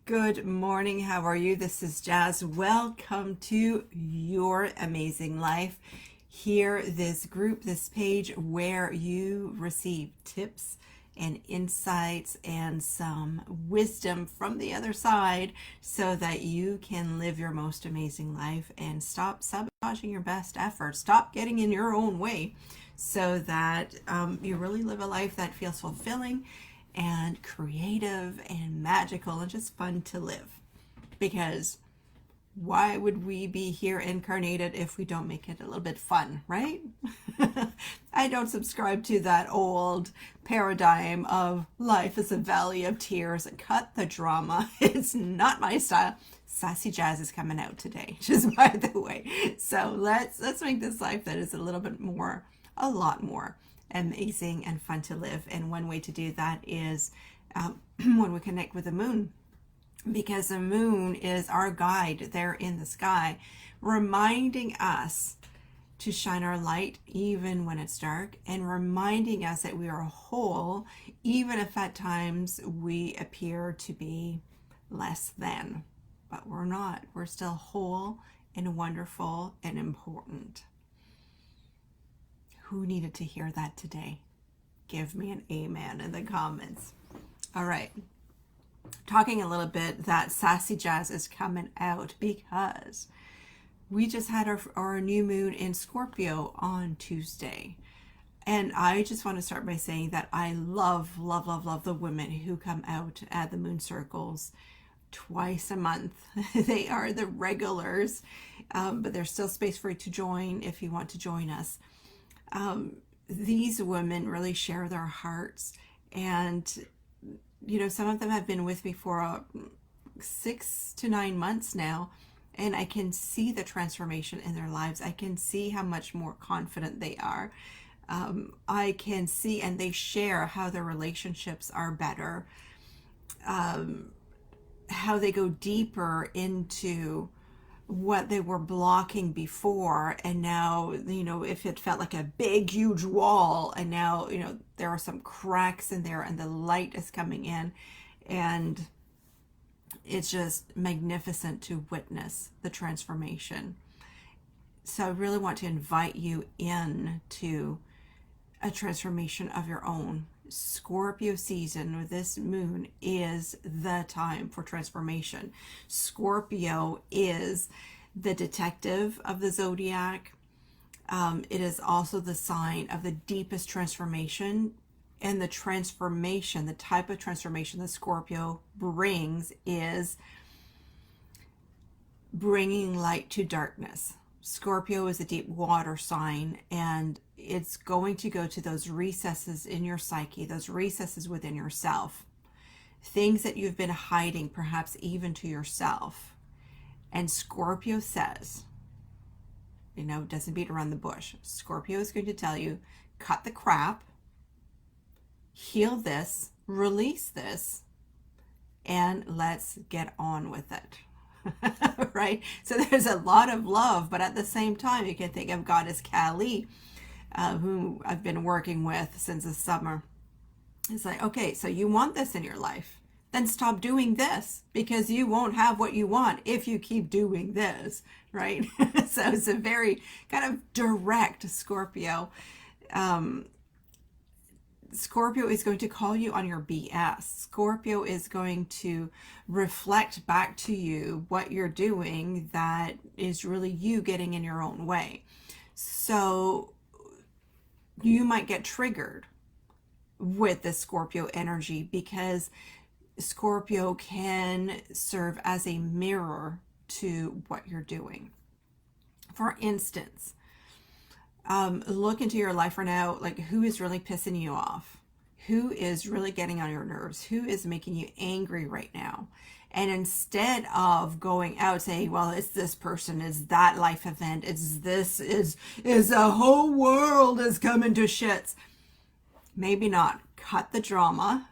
Good morning. How are you? This is Jazz. Welcome to Your Amazing Life. Here, this group, this page where you receive tips and insights and some wisdom from the other side so that you can live your most amazing life and stop sabotaging your best efforts. Stop getting in your own way so that you really live a life that feels fulfilling and creative and magical and just fun to live. Because why would we be here incarnated if we don't make it a little bit fun, right? I don't subscribe to that old paradigm of life is a valley of tears. Cut the drama. It's not my style. Sassy Jazz is coming out today, just by the way. So let's make this life that is a little bit more, a lot more amazing and fun to live. And one way to do that is when we connect with the moon, because the moon is our guide there in the sky, reminding us to shine our light even when it's dark, and reminding us that we are whole even if at times we appear to be less than. But we're not. We're still whole and wonderful and important. Who needed to hear that today? Give me an amen in the comments. All right. Talking a little bit that Sassy Jazz is coming out because we just had our new moon in Scorpio on Tuesday. And I just want to start by saying that I love, love, love, love the women who come out at the moon circles twice a month. They are the regulars, but there's still space for you to join if you want to join us. These women really share their hearts, and some of them have been with me for 6 to 9 months now, and I can see the transformation in their lives. I can see how much more confident they are. I can see, and they share how their relationships are better, how they go deeper into what they were blocking before, and now if it felt like a big huge wall, and now there are some cracks in there and the light is coming in, and it's just magnificent to witness the transformation. So I really want to invite you in to a transformation of your own. Scorpio season with this moon is the time for transformation. Scorpio is the detective of the zodiac. It is also the sign of the deepest transformation. And the transformation, the type of transformation that Scorpio brings, is bringing light to darkness. Scorpio is a deep water sign, and it's going to go to those recesses in your psyche, those recesses within yourself, things that you've been hiding, perhaps even to yourself. And Scorpio says, doesn't beat around the bush. Scorpio is going to tell you, cut the crap, heal this, release this, and let's get on with it. Right? So there's a lot of love, but at the same time, you can think of Goddess Kali, who I've been working with since the summer. It's like, okay, so you want this in your life, then stop doing this, because you won't have what you want if you keep doing this, right? So it's a very kind of direct Scorpio. Scorpio is going to call you on your BS. Scorpio is going to reflect back to you what you're doing that is really you getting in your own way. So you might get triggered with the Scorpio energy, because Scorpio can serve as a mirror to what you're doing. For instance, look into your life right now, like who is really pissing you off? Who is really getting on your nerves? Who is making you angry right now? And instead of going out saying, well, it's this person, it's that life event, it's this, is the whole world is coming to shits. Maybe not. Cut the drama.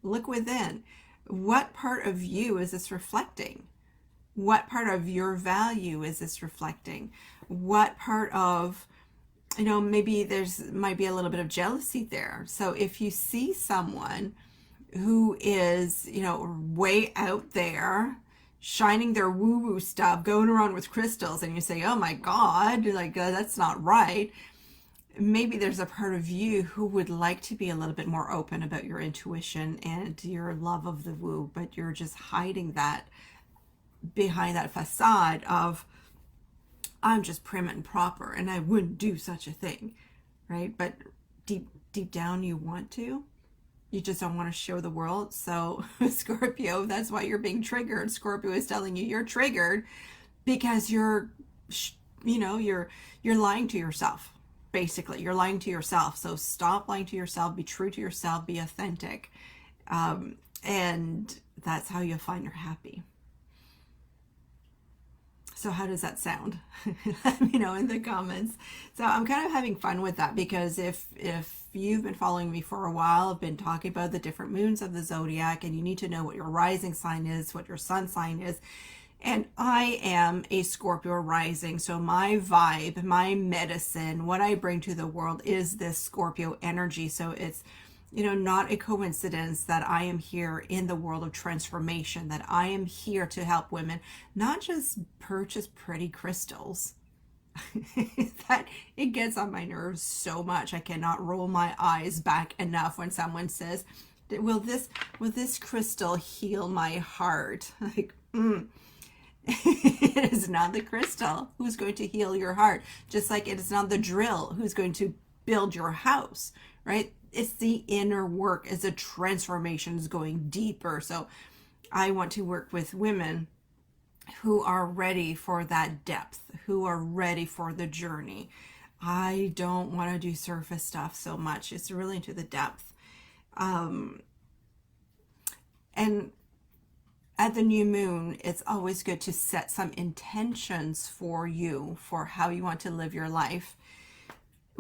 Look within. What part of you is this reflecting? What part of your value is this reflecting? What part of, maybe might be a little bit of jealousy there. So if you see someone who is, way out there shining their woo-woo stuff, going around with crystals, and you say, oh my God, like that's not right. Maybe there's a part of you who would like to be a little bit more open about your intuition and your love of the woo, but you're just hiding that behind that facade of, I'm just prim and proper and I wouldn't do such a thing, right? But deep down you want to. You just don't want to show the world. So Scorpio, that's why you're being triggered. Scorpio is telling you you're triggered because you're lying to yourself. Basically, you're lying to yourself. So stop lying to yourself. Be true to yourself. Be authentic, and that's how you'll find you're happy. So how does that sound? Let me know in the comments. So I'm kind of having fun with that because if you've been following me for a while, I've been talking about the different moons of the zodiac, and you need to know what your rising sign is, what your sun sign is. And I am a Scorpio rising, so my vibe, my medicine, what I bring to the world is this Scorpio energy. So it's, not a coincidence that I am here in the world of transformation, that I am here to help women, not just purchase pretty crystals. That it gets on my nerves so much. I cannot roll my eyes back enough when someone says, will this crystal heal my heart? Like, It is not the crystal who's going to heal your heart, just like it is not the drill who's going to build your house, right? It's the inner work, it's a transformation, is going deeper. So I want to work with women who are ready for that depth, who are ready for the journey. I don't want to do surface stuff so much. It's really into the depth. And at the new moon, it's always good to set some intentions for you, for how you want to live your life,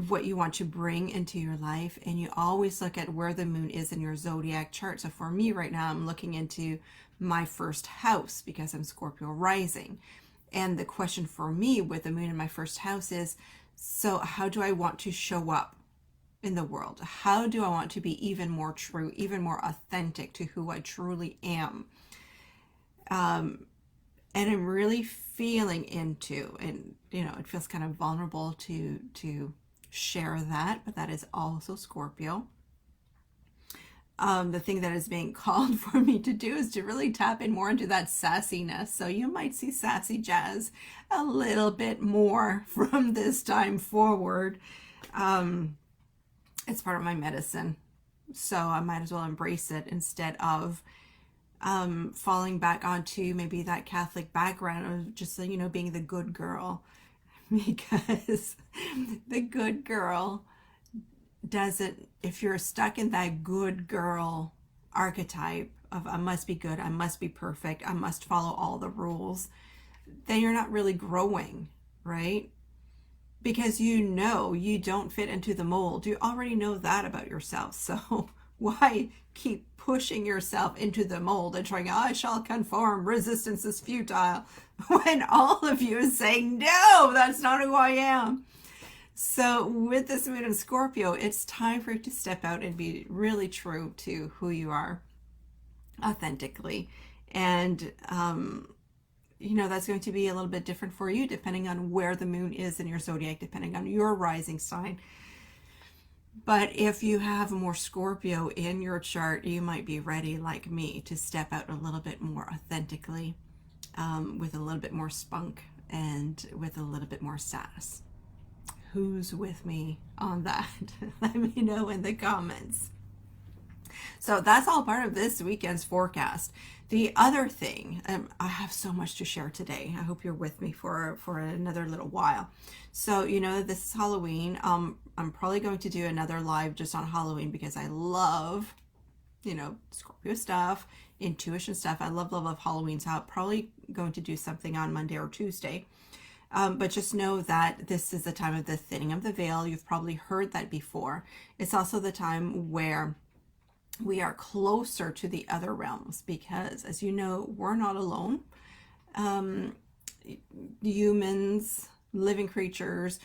what you want to bring into your life. And you always look at where the moon is in your zodiac chart. So for me right now, I'm looking into my first house because I'm Scorpio rising. And the question for me with the moon in my first house is, so how do I want to show up in the world? How do I want to be even more true, even more authentic to who I truly am? And I'm really feeling into, and it feels kind of vulnerable to share that, but that is also Scorpio. The thing that is being called for me to do is to really tap in more into that sassiness. So you might see sassy Jazz a little bit more from this time forward. It's part of my medicine, so I might as well embrace it instead of falling back onto maybe that Catholic background of just, being the good girl, because the good girl doesn't, if you're stuck in that good girl archetype of I must be good, I must be perfect, I must follow all the rules, then you're not really growing, right? Because you don't fit into the mold. You already know that about yourself. So why keep pushing yourself into the mold and trying, I shall conform, resistance is futile, when all of you is saying, no, that's not who I am. So with this moon in Scorpio, it's time for you to step out and be really true to who you are authentically. And, that's going to be a little bit different for you depending on where the moon is in your zodiac, depending on your rising sign. But if you have more Scorpio in your chart, you might be ready, like me, to step out a little bit more authentically, with a little bit more spunk and with a little bit more sass. Who's with me on that? Let me know in the comments. So that's all part of this weekend's forecast. The other thing, I have so much to share today. I hope you're with me for another little while. So, this is Halloween. I'm probably going to do another live just on Halloween because I love, Scorpio stuff, intuition stuff. I love Halloween. So I'm probably going to do something on Monday or Tuesday. But just know that this is the time of the thinning of the veil. You've probably heard that before. It's also the time where we are closer to the other realms because, as you know, we're not alone. Humans, living creatures,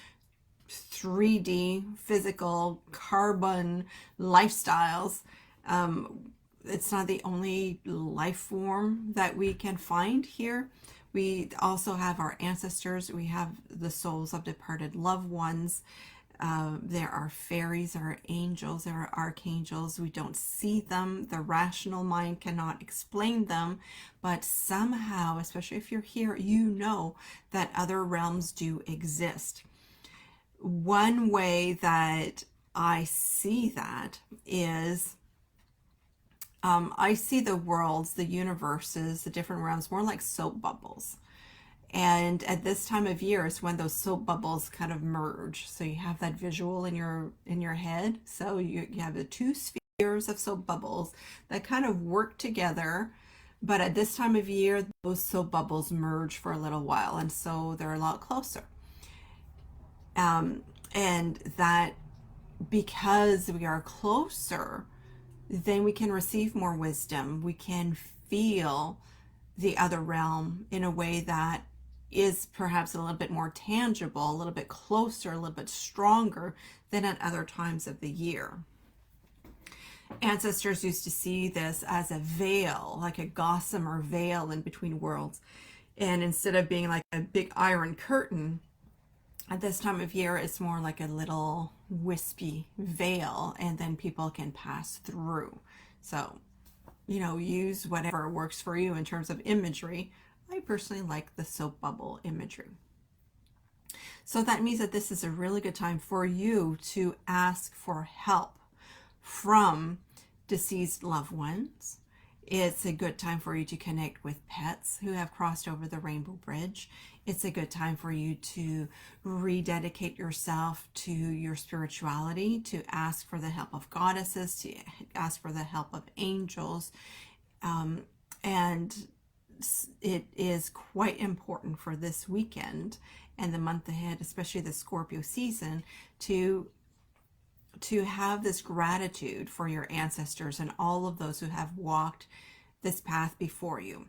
3D, physical, carbon lifestyles, it's not the only life form that we can find here. We also have our ancestors. We have the souls of departed loved ones. There are fairies, there are angels, there are archangels. We don't see them. The rational mind cannot explain them. But somehow, especially if you're here, you know that other realms do exist. One way that I see that is I see the worlds, the universes, the different realms more like soap bubbles. And at this time of year is when those soap bubbles kind of merge. So you have that visual in your head. So you have the two spheres of soap bubbles that kind of work together. But at this time of year, those soap bubbles merge for a little while, and so they're a lot closer. And that because we are closer, then we can receive more wisdom. We can feel the other realm in a way that is perhaps a little bit more tangible, a little bit closer, a little bit stronger than at other times of the year. Ancestors used to see this as a veil, like a gossamer veil in between worlds. And instead of being like a big iron curtain, at this time of year, it's more like a little wispy veil, and then people can pass through. So, use whatever works for you in terms of imagery. I personally like the soap bubble imagery. So that means that this is a really good time for you to ask for help from deceased loved ones. It's a good time for you to connect with pets who have crossed over the rainbow bridge. It's a good time for you to rededicate yourself to your spirituality, to ask for the help of goddesses, to ask for the help of angels. And it is quite important for this weekend and the month ahead, especially the Scorpio season, to have this gratitude for your ancestors and all of those who have walked this path before you.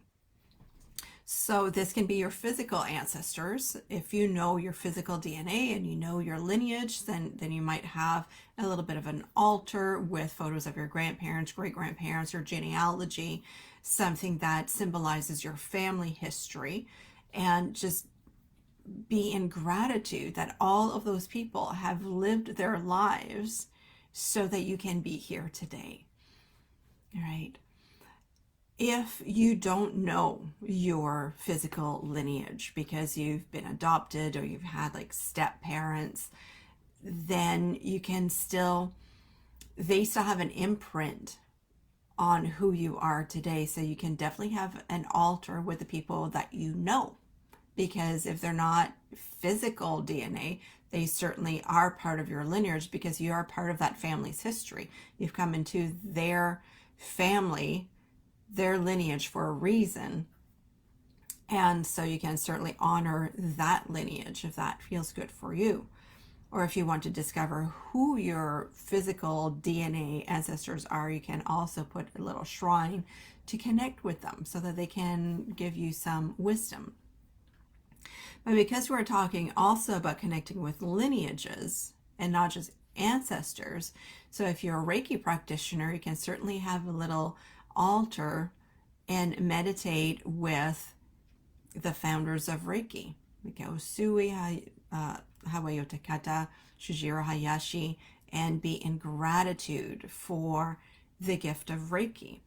So this can be your physical ancestors. If you know your physical DNA and you know your lineage, then you might have a little bit of an altar with photos of your grandparents, great-grandparents, your genealogy, something that symbolizes your family history, and just be in gratitude that all of those people have lived their lives so that you can be here today. All right. If you don't know your physical lineage because you've been adopted or you've had like step parents, then they still have an imprint on who you are today. So you can definitely have an altar with the people that you know, because if they're not physical DNA, they certainly are part of your lineage because you are part of that family's history. You've come into their family, their lineage for a reason. And so you can certainly honor that lineage if that feels good for you. Or if you want to discover who your physical DNA ancestors are, you can also put a little shrine to connect with them so that they can give you some wisdom. But because we're talking also about connecting with lineages and not just ancestors, so if you're a Reiki practitioner, you can certainly have a little altar and meditate with the founders of Reiki. Usui Hawayotakata, Shujiro Hayashi, and be in gratitude for the gift of Reiki.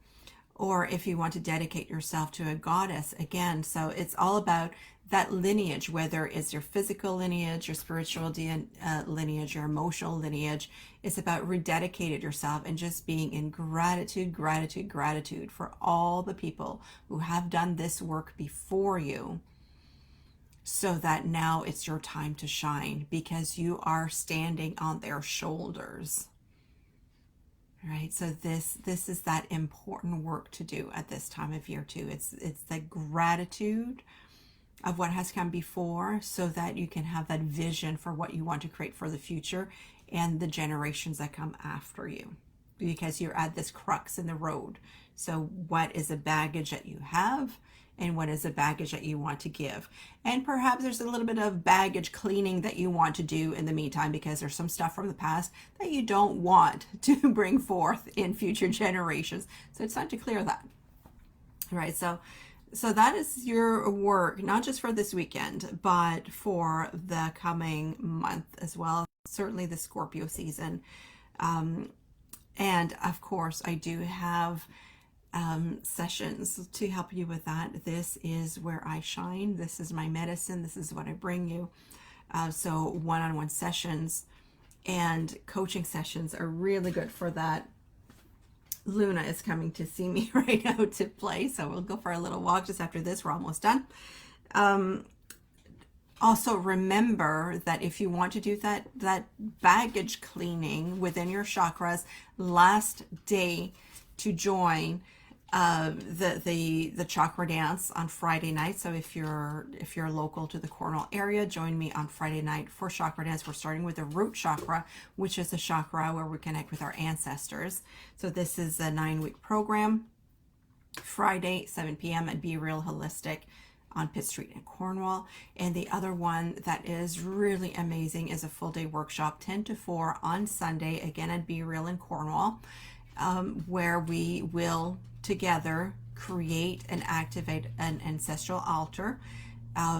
Or if you want to dedicate yourself to a goddess, again, so it's all about that lineage, whether it's your physical lineage, your spiritual lineage, your emotional lineage. It's about rededicating yourself and just being in gratitude, gratitude, gratitude for all the people who have done this work before you, so that now it's your time to shine because you are standing on their shoulders. Right, so this is that important work to do at this time of year too. It's the gratitude of what has come before so that you can have that vision for what you want to create for the future and the generations that come after you, because you're at this crux in the road. So what is the baggage that you have, and what is the baggage that you want to give. And perhaps there's a little bit of baggage cleaning that you want to do in the meantime, because there's some stuff from the past that you don't want to bring forth in future generations. So it's time to clear that. All right, so that is your work, not just for this weekend, but for the coming month as well. Certainly the Scorpio season. And of course, I do have sessions to help you with that. This is where I shine. This is my medicine. This is what I bring you. So one-on-one sessions and coaching sessions are really good for that. Luna is coming to see me right now to play, so we'll go for a little walk just after this. We're almost done. Also remember that if you want to do that baggage cleaning within your chakras, last day to join the chakra dance on Friday night. So if you're local to the Cornwall area, join me on Friday night for chakra dance. We're starting with the root chakra, which is the chakra where we connect with our ancestors. So this is a 9-week program. Friday, 7 p.m. at Be Real Holistic on Pitt Street in Cornwall. And the other one that is really amazing is a full day workshop, 10 to 4 on Sunday, again at Be Real in Cornwall, where we will together create and activate an ancestral altar.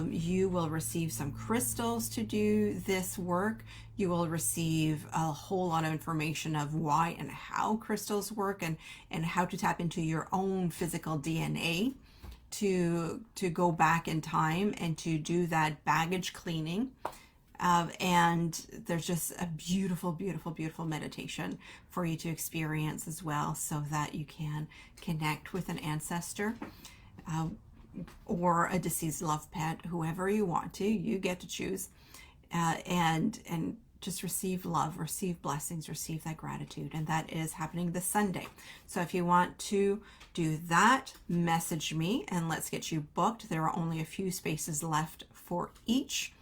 You will receive some crystals to do this work. You will receive a whole lot of information of why and how crystals work, and how to tap into your own physical DNA to go back in time and to do that baggage cleaning. And there's just a beautiful, beautiful, beautiful meditation for you to experience as well, so that you can connect with an ancestor or a deceased loved pet, whoever you want to. You get to choose, and just receive love, receive blessings, receive that gratitude. And that is happening this Sunday. So if you want to do that, message me and let's get you booked. There are only a few spaces left for each.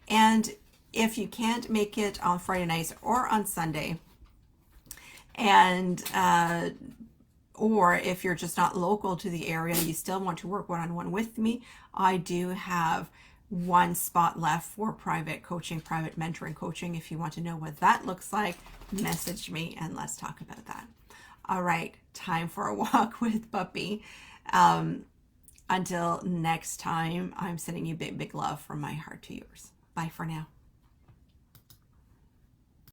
And if you can't make it on Friday nights or on Sunday, and or if you're just not local to the area, you still want to work one-on-one with me, I do have one spot left for private coaching, private mentoring coaching. If you want to know what that looks like, message me and let's talk about that. All right, time for a walk with Puppy. Until next time, I'm sending you big, big love from my heart to yours. Bye for now.